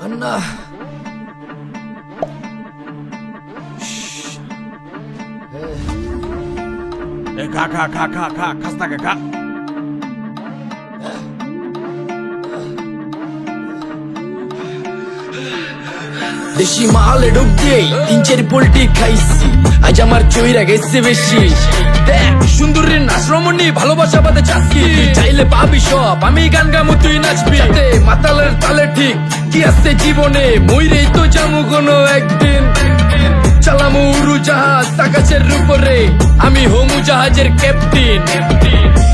అన్నా খাস্তা খা দেশি মালে ডুব দিয়ে 3-4 পোল্ট্রি খাইছি, আজ আমার চইরা গেছে বেশি। দেখ সুন্দরীর নাচ রমণী, ভালোবাসা বাদে চাচ্ছি, চাইলে পাবি সব, আমি গান গামু তুই নাচবি। সাথে মাতালের তালে ঠিক কি আছে জীবনে, মইরেই তো জামু কোনো একদিন। চালামু উড়োজাহাজ আকাশের উপরে, আমি হোমু জাহাজের ক্যাপ্টেন।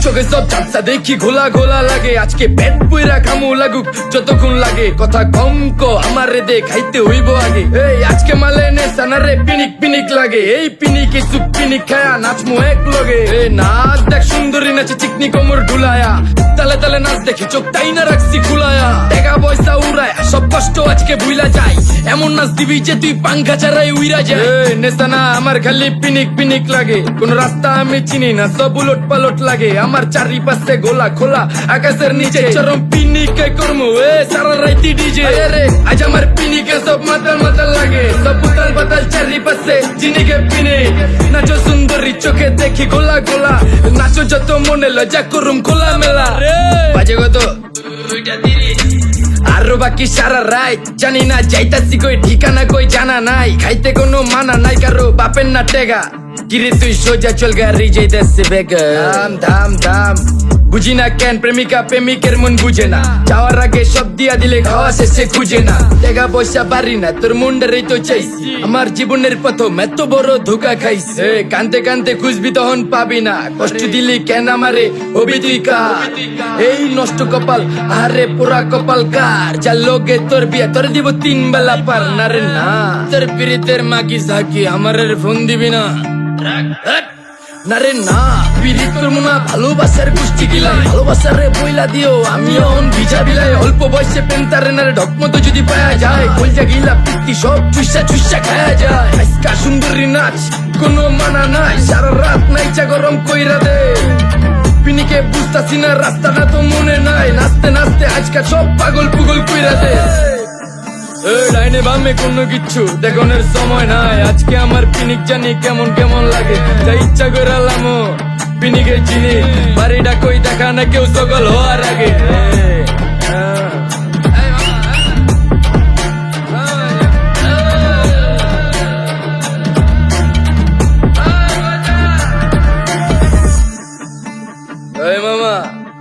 চোখে সব চাপসা দেখি ঘোলা ঘোলা লাগে, আজকে পেট পুইরা খামু লাগুক যতক্ষণ লাগে। কথা কম কো আমারে দে খাইতে হইব আগে, এই আজকে মালে নে সানারে পিনিক পিনিক লাগে। এই পিনিকে সুপ পিনিক খায়া নাচমু এক লগে। এই নাচ দেখ সুন্দরী নাচে চিকনি কোমর ঢুলায়া, তালে তালে নাচ দেখি চোখ তাই না রাখছি খুলায়া। টাকা পয়সা উড়ায় সব কষ্ট আজকে ভুইলা যায়, এমন নাচ দিবি যে তুই পাঙ্খা ছাড়াই উইরা যায়। নেশানা আমার খালি পিনিক পিনিক লাগে, কোন রাস্তা আমি চিনি না, সব উলট পালট লাগে। আমার চারিপাশে গোলা খোলা আকাশের নিচে, চরম পিনিকে করমু সারা রাইতি ডিজে। রে আজ আমার পিনিকে সব মাতাল মাতাল লাগে, সব উতাল পাতাল চারিপাশে চিনিকে পিনিক। নাচো সুন্দরী চোখে দেখি গোলা গোলা, নাচো যত মনে লজ্জা করুম খোলা মেলা। বাজে কত আরো বাকি সারা রাত জানি না, যাইতাছি কই ঠিকানা কই জানা নাই। খাইতে কোনো মানা নাই কারো বাপের না টেগা, কিরে তুই সোজা চল গাড়ি যাইতাছে বেগা। দাম দাম দাম বুঝি না কেন প্রেমিকা প্রেমিকের মন বুঝে না, যাওয়ার আগে সব দিয়া দিলে খাওয়া শেষে খুঁজে না। টাকা পয়সা বাড়ি না তোর মুন্ডারেই তো চাইছি, আমার জীবনের প্রথম এত বড় ধোকা খাইছে। কানতে কানতে খুঁজবি তখন পাবি না, কষ্ট দিলি কেন আমারে হবি তুই কার। এই নষ্ট কপাল আরে পুরা কপাল কার, যার লোকে তোর বিয়া তোর দিব 3 বেলা পার না রে না। তোর পিরিতের মাগি সাকি আমার ফোন দিবি না না রে না। পিরিত করবো না ভালোবাসার গোষ্ঠী গিলাই, ভালোবাসারে বইলা দিও আমি অন ভিজা বিলাই। অল্প বয়সে পেন্তারে না রে ঢকমতো যদি পায়া যায়, কলজা গিলা পিত্তি সব চুষা চুষা খায়া যায়। আজকা সুন্দরী নাচ কোনো মানা নাই, সারা রাত নাইচা গরম কইরা দে। পিনিকে বুঝতাছি না রাস্তাটা তো মনে নাই, নাচতে নাচতে আজকা সব পাগল পুগল কইরা দে। ডাইনে বামে কোনো কিচ্ছু দেখনের সময় নাই, আজকে আমার পিনিক জানি কেমন কেমন লাগে। তাই ইচ্ছা করে লামো পিনিকে চিনি, বাড়িটা কই দেখা না কেউ সকল হওয়ার আগে। মামা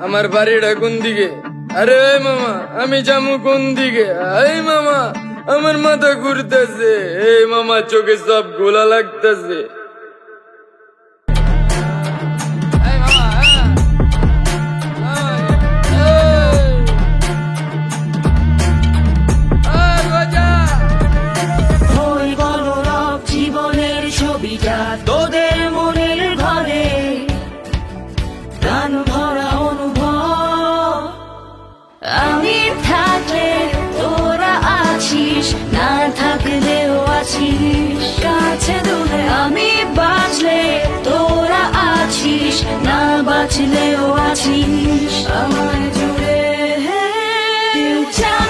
আমার বাড়িটা কোন দিকে? আরে মামা আমি যামু কোন দিকে? এই মামা আমার মাথা ঘুরতেছে, এই মামা চোখে সব গোলা লাগতেছে। জীবনের ছবিটা তোদের মনের ঘরে, গান ভরা অনুভব। আমি থাকলে তোরা আছিস, না থাকলেও আছিস কাছে দূরে। আমি বাঁচলে তোরা আছিস, না বাঁচলেও আছিস আমার জুড়ে। কেউ যেন